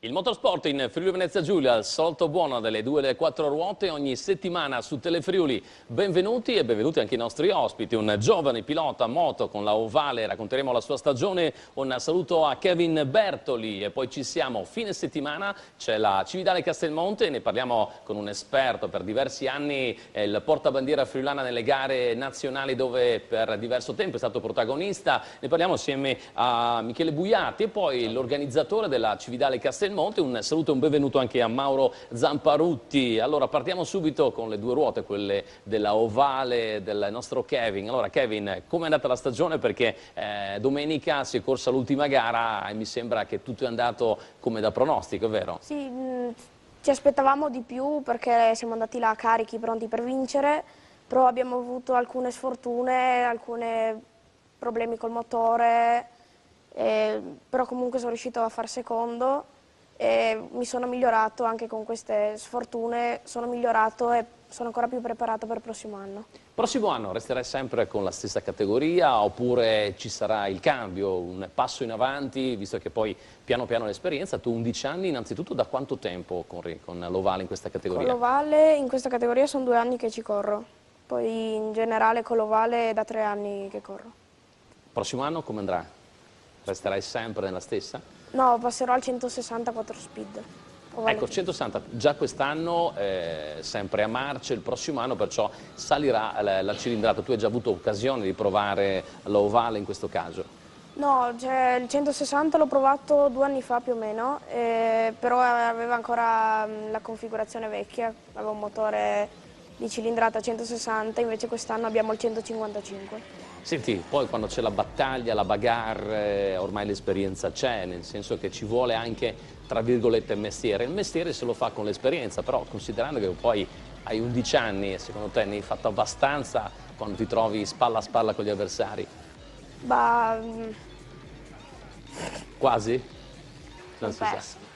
Il motorsport in Friuli Venezia Giulia, il solito buono delle 2 e delle 4 ruote ogni settimana su Telefriuli. Benvenuti e benvenuti anche i nostri ospiti. Un giovane pilota a moto con la Ovale, racconteremo la sua stagione. Un saluto a Kevin Bertoli e poi ci siamo fine settimana, c'è la Cividale Castelmonte e ne parliamo con un esperto, per diversi anni è il portabandiera friulana nelle gare nazionali dove per diverso tempo è stato protagonista. Ne parliamo assieme a Michele Buiati e poi l'organizzatore della Cividale Castelmonte. Un saluto e un benvenuto anche a Mauro Zamparutti. Allora partiamo subito con le 2 ruote, quelle della Ovale, del nostro Kevin. Allora Kevin, come è andata la stagione? Perché domenica si è corsa l'ultima gara e mi sembra che tutto è andato come da pronostico, è vero? Sì, ci aspettavamo di più perché siamo andati là carichi, pronti per vincere, però abbiamo avuto alcune sfortune, alcuni problemi col motore, però comunque sono riuscito a far secondo. E mi sono migliorato anche con queste sfortune, sono migliorato e sono ancora più preparato per il prossimo anno. Prossimo anno resterai sempre con la stessa categoria oppure ci sarà il cambio, un passo in avanti, visto che poi piano piano l'esperienza? Tu 11 anni, innanzitutto da quanto tempo corri con l'Ovale in questa categoria? Con l'Ovale in questa categoria sono 2 anni che ci corro, poi in generale con l'Ovale è da 3 anni che corro. Prossimo anno come andrà? Resterai sempre nella stessa? No, passerò al 164 speed. Ecco, 160 già quest'anno, sempre a marcia, il prossimo anno perciò salirà la cilindrata. Tu hai già avuto occasione di provare l'Ovale in questo caso? No, cioè, il 160 l'ho provato 2 anni fa più o meno, però aveva ancora la configurazione vecchia, aveva un motore di cilindrata 160, invece quest'anno abbiamo il 155. Senti, poi quando c'è la battaglia, la bagarre, ormai l'esperienza c'è, nel senso che ci vuole anche, tra virgolette, mestiere. Il mestiere se lo fa con l'esperienza, però considerando che poi hai 11 anni e secondo te ne hai fatto abbastanza quando ti trovi spalla a spalla con gli avversari? Bah, Quasi? Non si sa. perso.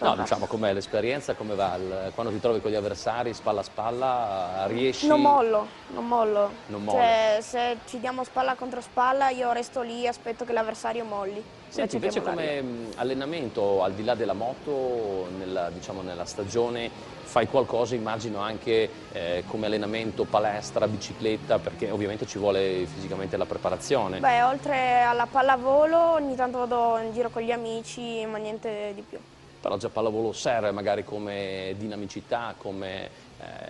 No, diciamo com'è l'esperienza, come va? Quando ti trovi con gli avversari spalla a spalla, riesci? Non mollo, non mollo. Non molli. Cioè, se ci diamo spalla contro spalla io resto lì e aspetto che l'avversario molli. Senti, invece che mollarlo. come allenamento, al di là della moto, diciamo, nella stagione, fai qualcosa, immagino, anche come allenamento, palestra, bicicletta, perché ovviamente ci vuole fisicamente la preparazione. Beh, oltre alla pallavolo ogni tanto vado in giro con gli amici, ma niente di più. Però già pallavolo serve magari come dinamicità, come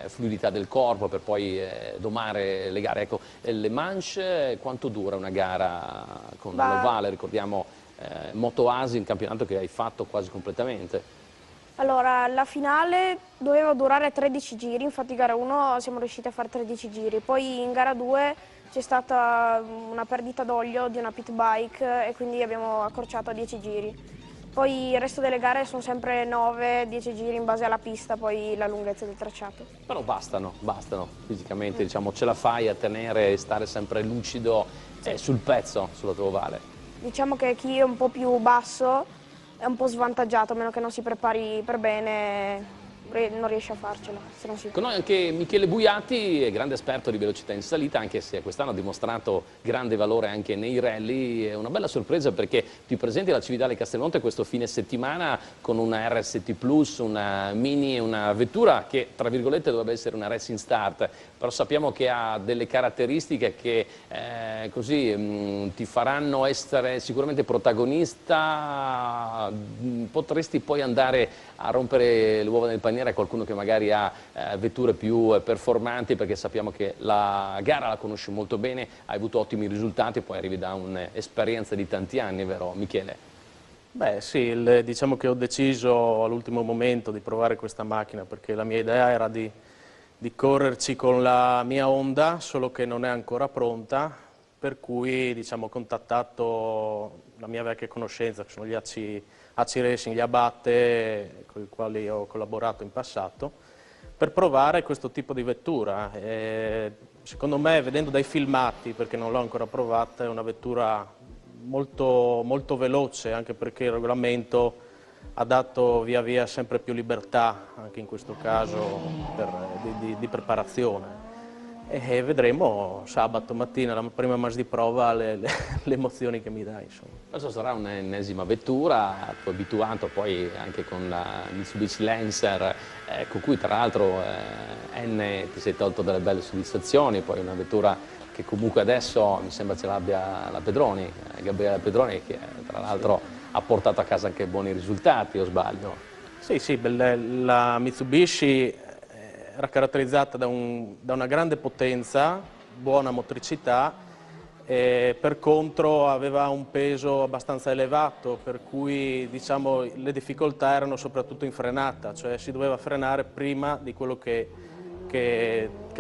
fluidità del corpo per poi domare le gare. Ecco, le manche, quanto dura una gara con l'Ovale? Ricordiamo Moto Asi, un campionato che hai fatto quasi completamente. Allora, la finale doveva durare 13 giri, infatti in gara 1 siamo riusciti a fare 13 giri, poi in gara 2 c'è stata una perdita d'olio di una pit bike e quindi abbiamo accorciato a 10 giri. Poi il resto delle gare sono sempre 9-10 giri in base alla pista, poi la lunghezza del tracciato. Però bastano fisicamente, diciamo, ce la fai a tenere e stare sempre lucido sul pezzo, sulla tua Ovale. Diciamo che chi è un po' più basso è un po' svantaggiato, a meno che non si prepari per bene, non riesce a farcela. Se non si... Con noi anche Michele Buiati, grande esperto di velocità in salita, anche se quest'anno ha dimostrato grande valore anche nei rally. È una bella sorpresa perché ti presenti alla Cividale Castelmonte questo fine settimana con una RST Plus, una Mini, una vettura che tra virgolette dovrebbe essere una racing start, però sappiamo che ha delle caratteristiche che così ti faranno essere sicuramente protagonista. Potresti poi andare a rompere le uova nel paniere a qualcuno che magari ha vetture più performanti, perché sappiamo che la gara la conosci molto bene, hai avuto ottimi risultati e poi arrivi da un'esperienza di tanti anni, vero Michele? Beh sì, diciamo che ho deciso all'ultimo momento di provare questa macchina perché la mia idea era di correrci con la mia Honda, solo che non è ancora pronta, per cui diciamo, ho contattato la mia vecchia conoscenza, che sono gli AC Racing, gli Abate, con i quali ho collaborato in passato, per provare questo tipo di vettura. Secondo me, vedendo dai filmati, perché non l'ho ancora provata, è una vettura molto, molto veloce, anche perché il regolamento ha dato via via sempre più libertà, anche in questo caso, di preparazione. e vedremo sabato mattina, la prima mas di prova, le emozioni che mi dà, insomma. Questa sarà un'ennesima vettura, tu abituato poi anche con la Mitsubishi Lancer, con cui tra l'altro ti sei tolto delle belle soddisfazioni, poi una vettura che comunque adesso mi sembra ce l'abbia la Pedroni, Gabriele Pedroni, che tra l'altro ha portato a casa anche buoni risultati, o sbaglio? Sì, la Mitsubishi era caratterizzata da una grande potenza, buona motricità, per contro aveva un peso abbastanza elevato, per cui diciamo, le difficoltà erano soprattutto in frenata, cioè si doveva frenare prima di quello che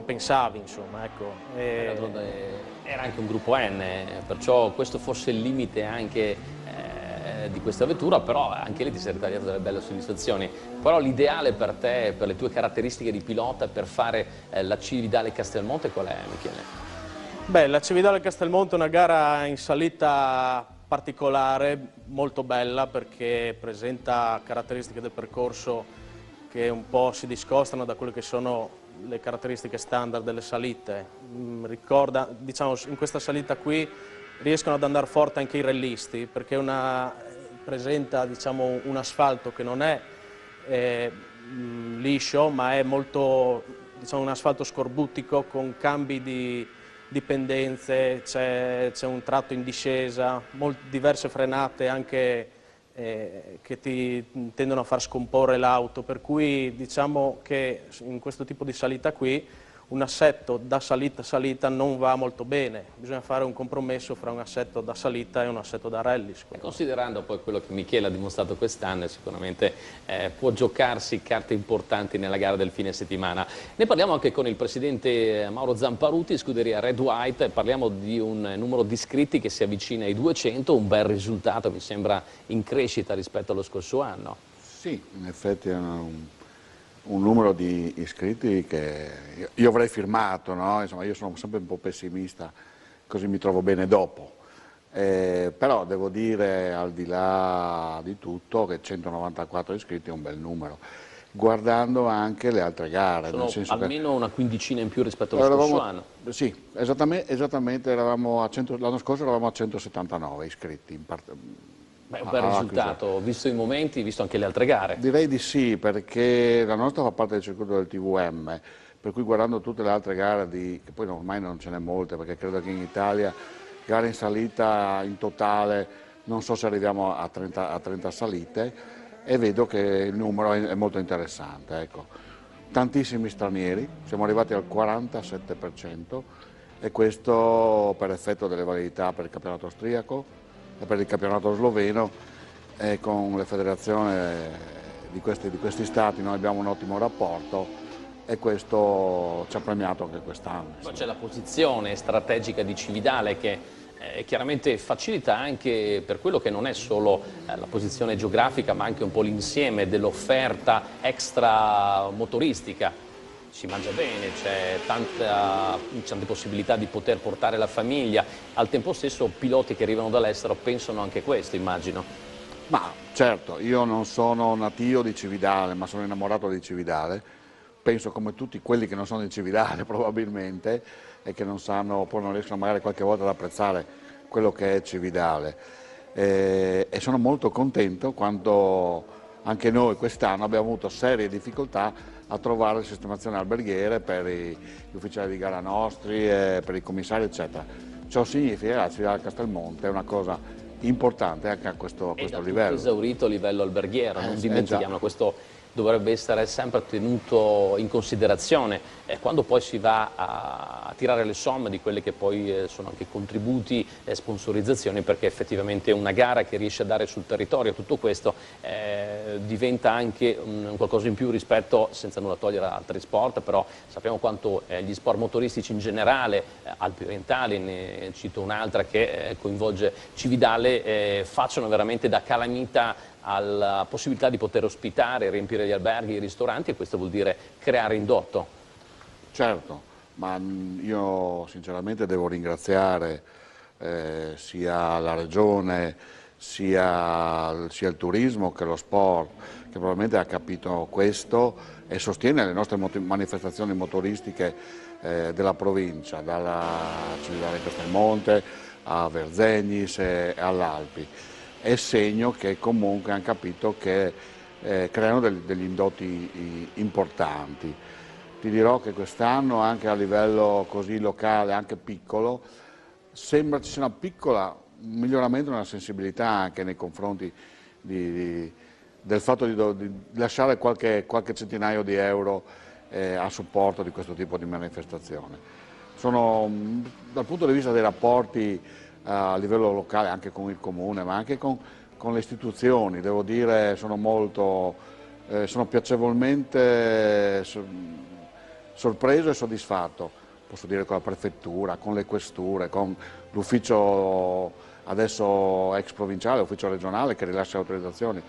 pensavi, insomma. Ecco. Era anche un gruppo N, perciò questo fosse il limite anche di questa vettura, però anche lì ti sei ritagliato delle belle soddisfazioni. Però l'ideale per te, per le tue caratteristiche di pilota, per fare la Cividale Castelmonte qual è, Michele? Beh, la Cividale Castelmonte è una gara in salita particolare, molto bella, perché presenta caratteristiche del percorso che un po' si discostano da quelle che sono le caratteristiche standard delle salite. Ricorda, diciamo, in questa salita qui riescono ad andare forte anche i rallisti, perché presenta, diciamo, un asfalto che non è liscio, ma è molto, diciamo, un asfalto scorbutico con cambi di pendenze, c'è un tratto in discesa, diverse frenate anche che ti tendono a far scomporre l'auto, per cui diciamo che in questo tipo di salita qui un assetto da salita a salita non va molto bene, bisogna fare un compromesso fra un assetto da salita e un assetto da rally. Considerando poi quello che Michele ha dimostrato quest'anno, sicuramente può giocarsi carte importanti nella gara del fine settimana. Ne parliamo anche con il presidente Mauro Zamparuti, scuderia Red White, parliamo di un numero di iscritti che si avvicina ai 200, un bel risultato, mi sembra in crescita rispetto allo scorso anno. Sì, in effetti è un numero di iscritti che io avrei firmato, no? Insomma, io sono sempre un po' pessimista, così mi trovo bene dopo. Però devo dire, al di là di tutto, che 194 iscritti è un bel numero, guardando anche le altre gare. Sono nel senso almeno una quindicina in più rispetto allo scorso anno. Sì, esattamente l'anno scorso eravamo a 179 iscritti. Beh, un bel risultato, visto i momenti, visto anche le altre gare. Direi di sì, perché la nostra fa parte del circuito del TVM, per cui guardando tutte le altre gare, che poi ormai non ce n'è molte, perché credo che in Italia gare in salita in totale non so se arriviamo a 30 salite, e vedo che il numero è molto interessante. Ecco. Tantissimi stranieri, siamo arrivati al 47%, e questo per effetto delle validità per il campionato austriaco e per il campionato sloveno, e con le federazioni di questi stati noi abbiamo un ottimo rapporto, e questo ci ha premiato anche quest'anno. Poi c'è la posizione strategica di Cividale che chiaramente facilita anche per quello che non è solo la posizione geografica, ma anche un po' l'insieme dell'offerta extra motoristica. Si mangia bene, c'è tante possibilità di poter portare la famiglia, al tempo stesso piloti che arrivano dall'estero pensano anche questo, immagino. Ma certo, io non sono natio di Cividale, ma sono innamorato di Cividale, penso come tutti quelli che non sono di Cividale probabilmente, e che non sanno, poi non riescono magari qualche volta ad apprezzare quello che è Cividale. E sono molto contento quando anche noi quest'anno abbiamo avuto serie difficoltà a trovare sistemazioni alberghiere per gli ufficiali di gara nostri, per i commissari, eccetera. Ciò significa che la Cividale Castelmonte è una cosa importante anche a questo livello. È esaurito a livello alberghiero, non dimentichiamo, questo dovrebbe essere sempre tenuto in considerazione. Quando poi si va a tirare le somme di quelli che poi sono anche contributi e sponsorizzazioni, perché effettivamente una gara che riesce a dare sul territorio tutto questo diventa anche un qualcosa in più rispetto, senza nulla togliere ad altri sport, però sappiamo quanto gli sport motoristici in generale, Alpi Orientali, ne cito un'altra che coinvolge Cividale, facciano veramente da calamita alla possibilità di poter ospitare, riempire gli alberghi, i ristoranti, e questo vuol dire creare indotto. Certo, ma io sinceramente devo ringraziare sia la Regione, sia il turismo che lo sport, che probabilmente ha capito questo e sostiene le nostre manifestazioni motoristiche della provincia, dalla Cividale Castelmonte a Verzegnis e all'Alpi. È segno che comunque hanno capito che creano degli indotti importanti. Ti dirò che quest'anno anche a livello così locale, anche piccolo, sembra ci sia un miglioramento nella sensibilità anche nei confronti del fatto di lasciare qualche centinaio di euro a supporto di questo tipo di manifestazione. Dal punto di vista dei rapporti a livello locale, anche con il comune, ma anche con le istituzioni, devo dire, sono piacevolmente sorpreso e soddisfatto, posso dire, con la prefettura, con le questure, con l'ufficio adesso ex provinciale, l'ufficio regionale che rilascia le autorizzazioni.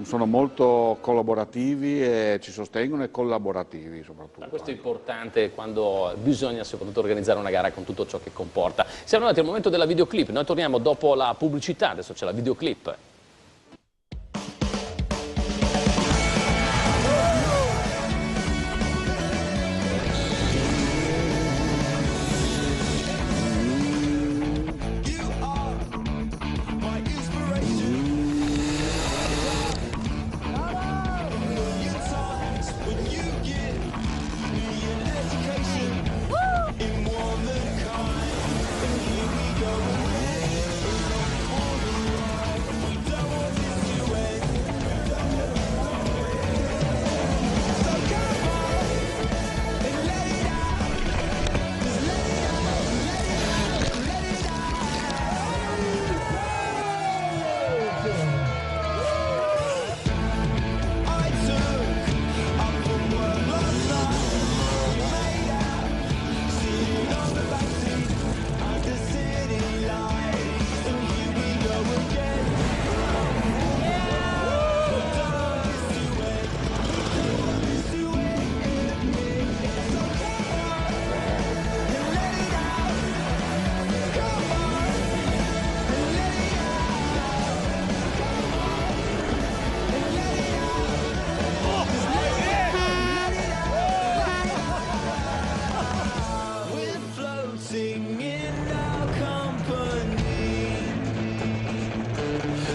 Sono molto collaborativi e ci sostengono e collaborativi soprattutto. Questo è importante quando bisogna soprattutto organizzare una gara con tutto ciò che comporta. Siamo arrivati al momento della videoclip, noi torniamo dopo la pubblicità, adesso c'è la videoclip.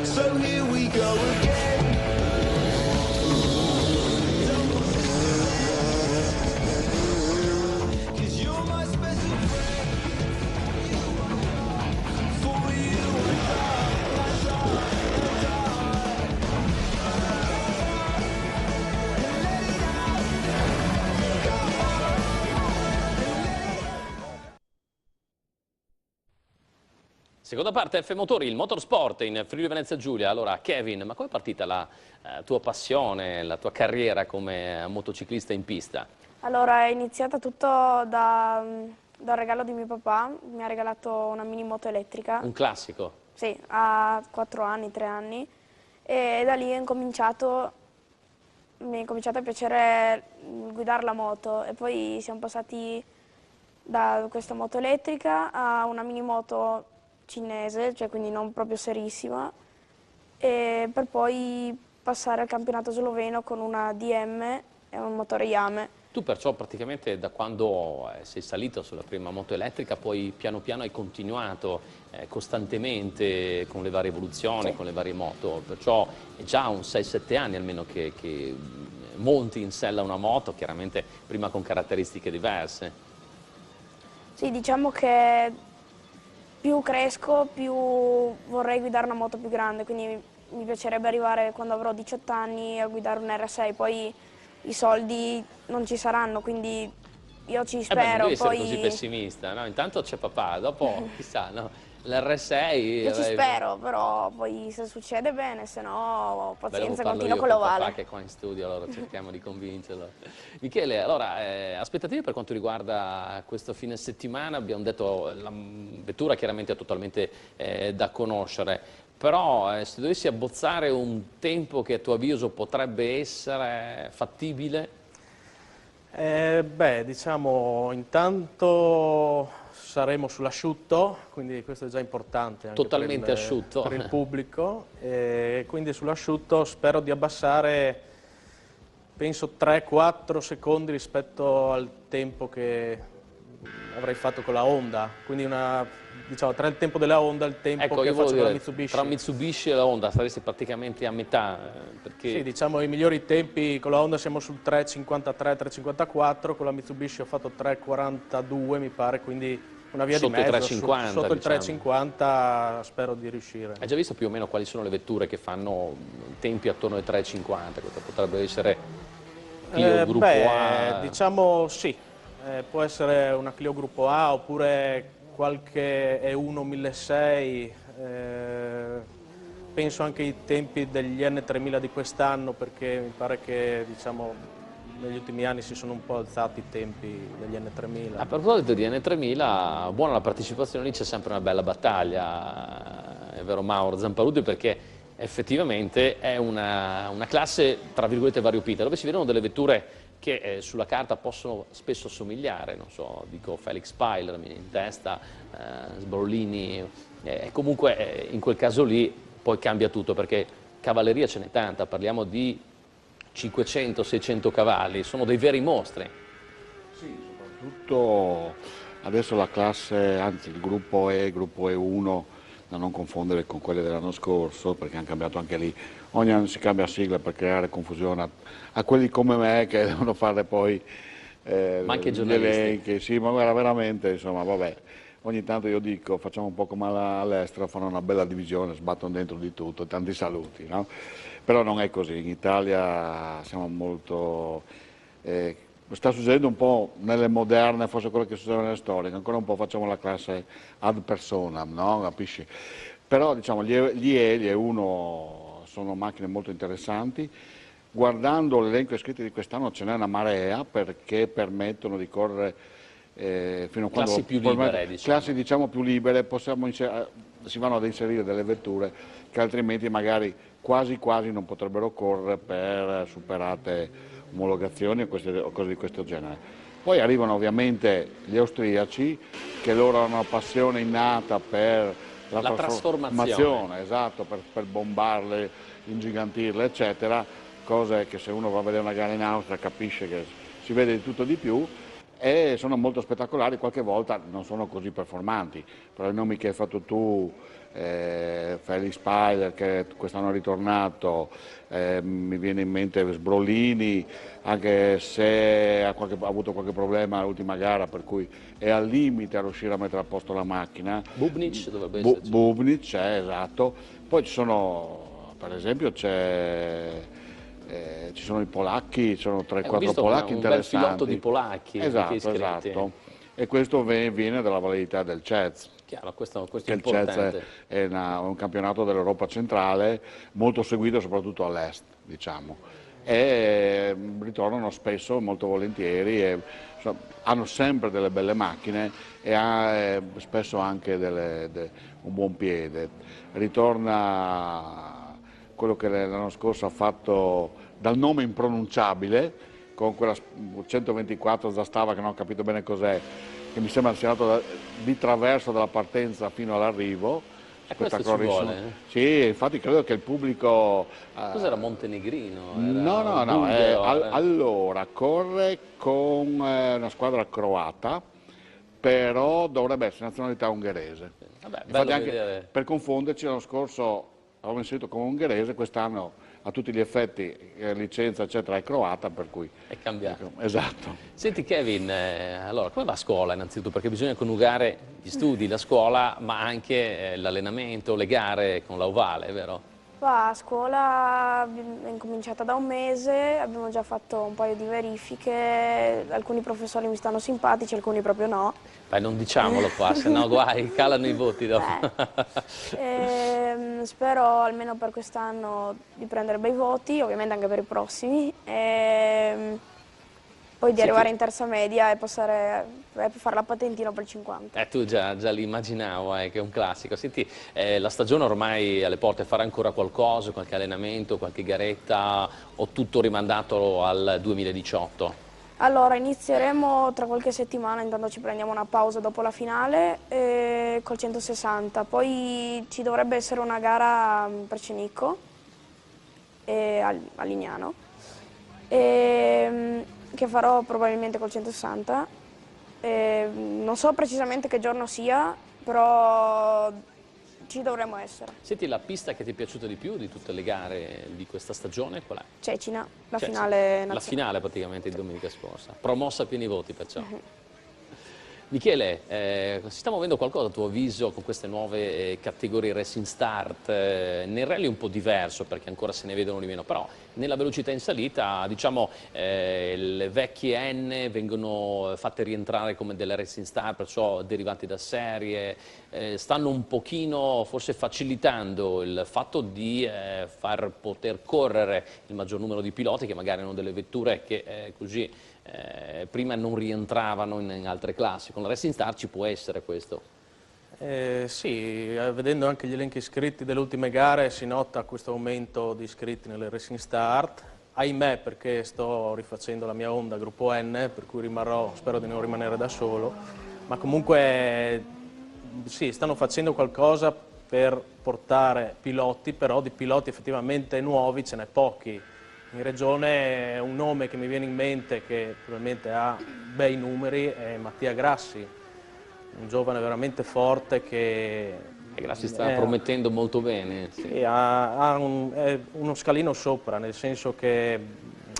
So here we go again. Cause you're my special friend. For you Seconda parte F Motori, il motorsport in Friuli Venezia Giulia. Allora Kevin, ma come è partita la tua passione, la tua carriera come motociclista in pista? Allora, è iniziata tutto dal regalo di mio papà, mi ha regalato una mini moto elettrica. Un classico? Sì, a 4 anni, 3 anni, e da lì mi è cominciato a piacere guidare la moto e poi siamo passati da questa moto elettrica a una mini moto cinese, cioè quindi non proprio serissima, e per poi passare al campionato sloveno con una DM e un motore Yame. Tu perciò praticamente da quando sei salito sulla prima moto elettrica poi piano piano hai continuato costantemente con le varie evoluzioni, Sì. con le varie moto, perciò è già un 6-7 anni almeno che monti in sella una moto, chiaramente prima con caratteristiche diverse. Sì, diciamo che più cresco, più vorrei guidare una moto più grande, quindi mi piacerebbe arrivare quando avrò 18 anni a guidare un R6, poi i soldi non ci saranno, quindi io ci spero. Non devi essere poi... così pessimista, no? Intanto c'è papà, dopo chissà, no? L'R6... Io ci spero, però poi se succede bene, se no pazienza, continuo con lo l'ovale. papà che è qua in studio, allora cerchiamo di convincerlo. Michele, allora, aspettative per quanto riguarda questo fine settimana, abbiamo detto la vettura chiaramente è totalmente da conoscere, però se dovessi abbozzare un tempo che a tuo avviso potrebbe essere fattibile? Beh, diciamo, intanto saremo sull'asciutto, quindi questo è già importante anche Totalmente asciutto. per il pubblico, e quindi sull'asciutto spero di abbassare, penso, 3-4 secondi rispetto al tempo che avrei fatto con la Honda, quindi diciamo, tra il tempo della Honda e il tempo Ecco, che io faccio volevo con la dire, Mitsubishi. tra Mitsubishi e la Honda saresti praticamente a metà, perché Sì, diciamo i migliori tempi con la Honda siamo sul 3,53, 3,54, con la Mitsubishi ho fatto 3,42 mi pare, quindi una via Sotto di i mezzo, 3,50, sotto il diciamo. 3,50 spero di riuscire. hai già visto più o meno quali sono le vetture che fanno tempi attorno ai 3,50? Questo potrebbe essere Clio Gruppo A. Diciamo sì, può essere una Clio Gruppo A oppure qualche E1 1600, penso anche ai tempi degli N3000 di quest'anno perché mi pare che diciamo, negli ultimi anni si sono un po' alzati i tempi degli N3000. A proposito di N3000, buona la partecipazione, lì c'è sempre una bella battaglia, è vero Mauro Zamparuti, perché effettivamente è una classe tra virgolette variopinta, dove si vedono delle vetture che sulla carta possono spesso somigliare, non so, dico Felix Pyler mi viene in testa, Sbrollini, comunque in quel caso lì poi cambia tutto perché cavalleria ce n'è tanta, parliamo di 500-600 cavalli, sono dei veri mostri. Soprattutto adesso la classe, anzi il gruppo E, gruppo E1, da non confondere con quelle dell'anno scorso, perché hanno cambiato anche lì, ogni anno si cambia sigla per creare confusione a quelli come me che devono fare poi Ma anche i gli giornalisti. elenchi, sì, ma guarda, veramente, insomma, vabbè, ogni tanto io dico facciamo un po' come all'estero, fanno una bella divisione, sbattono dentro di tutto, tanti saluti, no? Però non è così, in Italia siamo molto... sta succedendo un po' nelle moderne, forse quello che succede nelle storiche, ancora un po' facciamo la classe ad personam, no? Capisci? Però diciamo gli E1 sono macchine molto interessanti, guardando l'elenco iscritti di quest'anno ce n'è una marea perché permettono di correre fino a quando... Classi più libere, diciamo. Classi diciamo più libere, si vanno ad inserire delle vetture che altrimenti magari quasi quasi non potrebbero correre per superate omologazioni o cose di questo genere. Poi arrivano ovviamente gli austriaci che loro hanno una passione innata per la trasformazione, esatto, per bombarle, ingigantirle, eccetera, cose che se uno va a vedere una gara in Austria capisce che si vede di tutto di più e sono molto spettacolari, qualche volta non sono così performanti, però i nomi che hai fatto tu, Felix Pyler che quest'anno è ritornato, mi viene in mente Sbrollini, anche se ha avuto qualche problema all'ultima gara per cui è al limite a riuscire a mettere a posto la macchina. Bubnic dovrebbe esserci. Bubnic, esatto. Poi ci sono, per esempio ci sono i polacchi, ci sono 3-4 polacchi un interessanti. bel filotto di polacchi Esatto, iscritti. esatto. E questo viene dalla validità del CEZ. Chiaro, questo Che è il CEZ importante. è un campionato dell'Europa centrale molto seguito soprattutto all'est, diciamo. E ritornano spesso, molto volentieri, e, insomma, hanno sempre delle belle macchine e spesso anche un buon piede. Ritorna quello che l'anno scorso ha fatto dal nome impronunciabile, con quella 124 Zastava che non ho capito bene cos'è, che mi sembra sia andato di traverso dalla partenza fino all'arrivo. Questo ci vuole. Sì, infatti credo che il pubblico... Cos'era Montenegrino? No, Bulgaro, allora corre con una squadra croata, però dovrebbe essere nazionalità ungherese. Vabbè, Infatti bello anche vedere. per confonderci l'anno scorso avevo inserito come ungherese, quest'anno a tutti gli effetti licenza eccetera è croata, per cui... È cambiato. Esatto. Senti Kevin, allora come va a scuola innanzitutto? Perché bisogna coniugare gli studi, la scuola, ma anche l'allenamento, le gare con la Ovale, vero? A scuola è incominciata da un mese, abbiamo già fatto un paio di verifiche, alcuni professori mi stanno simpatici, alcuni proprio no. Beh, non diciamolo qua, se no guai, calano i voti dopo. Spero almeno per quest'anno di prendere bei voti, ovviamente anche per i prossimi. Poi di arrivare in terza media e fare la patentino per il 50. Tu già li immaginavo, che è un classico. Senti, la stagione ormai è alle porte, fare ancora qualcosa, qualche allenamento, qualche garetta o tutto rimandato al 2018? Allora, inizieremo tra qualche settimana, intanto ci prendiamo una pausa dopo la finale col 160, poi ci dovrebbe essere una gara per Cenicco a Lignano, che farò probabilmente col 160 Non so precisamente che giorno sia, però ci dovremmo essere. Senti, la pista che ti è piaciuta di più di tutte le gare di questa stagione qual è? Cecina, la Cioè, finale La nazionale. finale praticamente di domenica scorsa, promossa a pieni voti perciò. Michele, si sta muovendo qualcosa a tuo avviso con queste nuove categorie Racing Start? Nel rally è un po' diverso perché ancora se ne vedono di meno, però nella velocità in salita diciamo le vecchie N vengono fatte rientrare come delle Racing Start, perciò derivanti da serie, stanno un pochino forse facilitando il fatto di far poter correre il maggior numero di piloti che magari hanno delle vetture che così prima non rientravano in altre classi. Con la Racing Star ci può essere questo? Sì, vedendo anche gli elenchi iscritti delle ultime gare si nota questo aumento di iscritti nelle Racing Start. Ahimè, perché sto rifacendo la mia Honda gruppo N, per cui spero di non rimanere da solo, ma comunque sì, stanno facendo qualcosa per portare piloti, però di piloti effettivamente nuovi ce n'è pochi. In regione un nome che mi viene in mente, che probabilmente ha bei numeri, è Mattia Grassi, un giovane veramente forte che... Grassi sta promettendo molto bene. Sì. Sì, è uno scalino sopra, nel senso che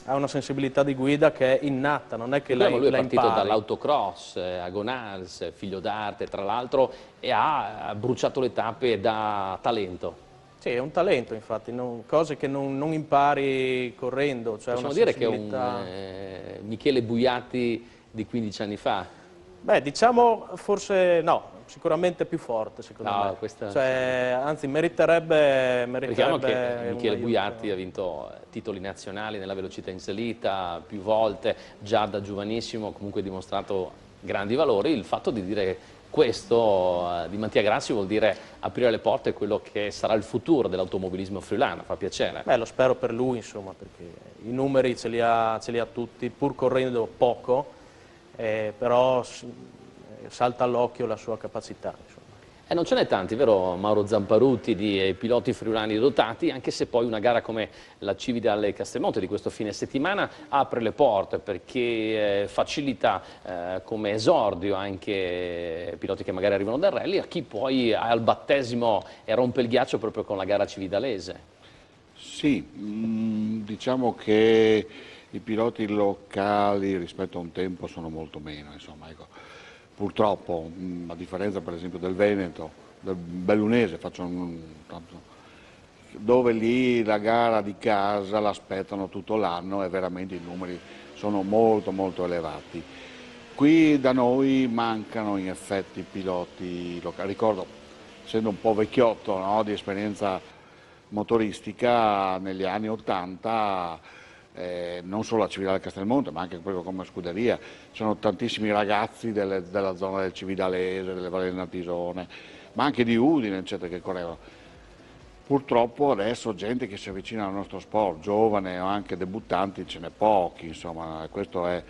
ha una sensibilità di guida che è innata, non è che la Lui è partito impari. dall'autocross a Gonals, figlio d'arte tra l'altro, e ha bruciato le tappe da talento. Sì, è un talento infatti, cose che non impari correndo. Cioè Possiamo una dire che è sensibilità... un Michele Buiatti di 15 anni fa? Beh, diciamo forse no, sicuramente più forte secondo me. Cioè, anzi meriterebbe Ricordiamo che un Michele aiuto. Buiatti ha vinto titoli nazionali nella velocità in salita più volte, già da giovanissimo comunque ha dimostrato grandi valori. Il fatto di dire questo di Mattia Grassi vuol dire aprire le porte a quello che sarà il futuro dell'automobilismo friulano, fa piacere. Beh, lo spero per lui insomma, perché i numeri ce li ha tutti, pur correndo poco, però salta all'occhio la sua capacità. Insomma. Non ce n'è tanti, vero Mauro Zamparutti, di piloti friulani dotati, anche se poi una gara come la Cividale Castelmonte di questo fine settimana apre le porte perché facilita come esordio anche piloti che magari arrivano dal rally a chi poi è al battesimo e rompe il ghiaccio proprio con la gara cividalese. Sì, diciamo che i piloti locali rispetto a un tempo sono molto meno, insomma, ecco. Purtroppo, a differenza per esempio del Veneto, del Bellunese, dove lì la gara di casa l'aspettano tutto l'anno e veramente i numeri sono molto molto elevati. Qui da noi mancano in effetti piloti locali. Ricordo, essendo un po' vecchiotto, no, di esperienza motoristica, negli anni '80 non solo a Cividale Castelmonte ma anche proprio come scuderia, sono tantissimi ragazzi della zona del Cividalese, delle Valle del Natisone, ma anche di Udine eccetera che correvano. Purtroppo adesso gente che si avvicina al nostro sport, giovane o anche debuttanti, ce n'è pochi, insomma, questo è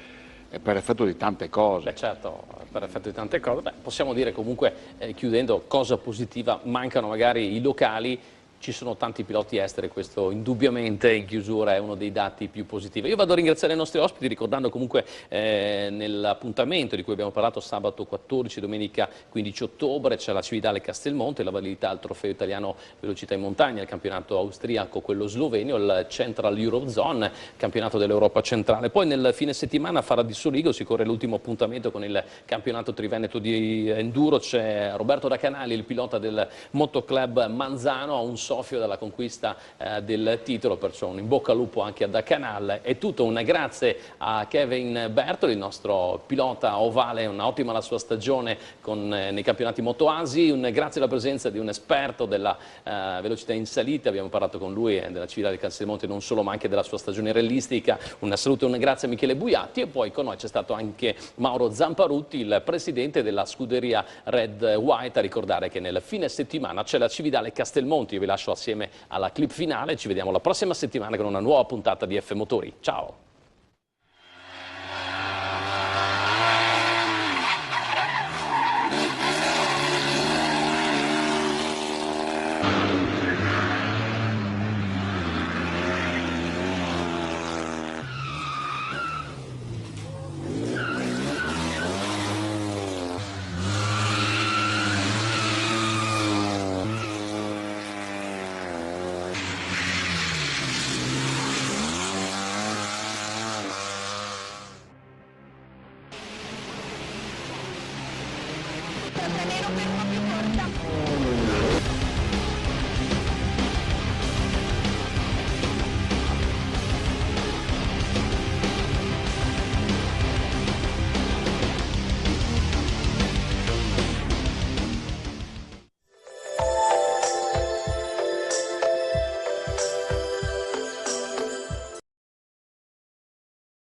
per effetto di tante cose. Beh certo, per effetto di tante cose. Beh, possiamo dire comunque, chiudendo, cosa positiva, mancano magari i locali. Ci sono tanti piloti esteri, questo indubbiamente in chiusura è uno dei dati più positivi. Io vado a ringraziare i nostri ospiti ricordando comunque nell'appuntamento di cui abbiamo parlato sabato 14, domenica 15 ottobre c'è la Cividale Castelmonte, la validità al trofeo italiano velocità in montagna, il campionato austriaco, quello slovenio, il Central Europe Zone, campionato dell'Europa centrale. Poi nel fine settimana a Fara di Soligo si corre l'ultimo appuntamento con il campionato triveneto di enduro, c'è Roberto Da Canali, il pilota del Motoclub Manzano, a un soffio dalla conquista del titolo, perciò un in bocca al lupo anche a Da Canal. È tutto, un grazie a Kevin Bertoli, il nostro pilota ovale, un'ottima la sua stagione nei campionati Motoasi, un grazie alla presenza di un esperto della velocità in salita, abbiamo parlato con lui della Cividale Castelmonte non solo ma anche della sua stagione realistica, un saluto e un grazie a Michele Buiatti e poi con noi c'è stato anche Mauro Zamparutti, il presidente della scuderia Red White, a ricordare che nel fine settimana c'è la Cividale Castelmonte. Io vi lascio assieme alla clip finale, ci vediamo la prossima settimana con una nuova puntata di F Motori. Ciao!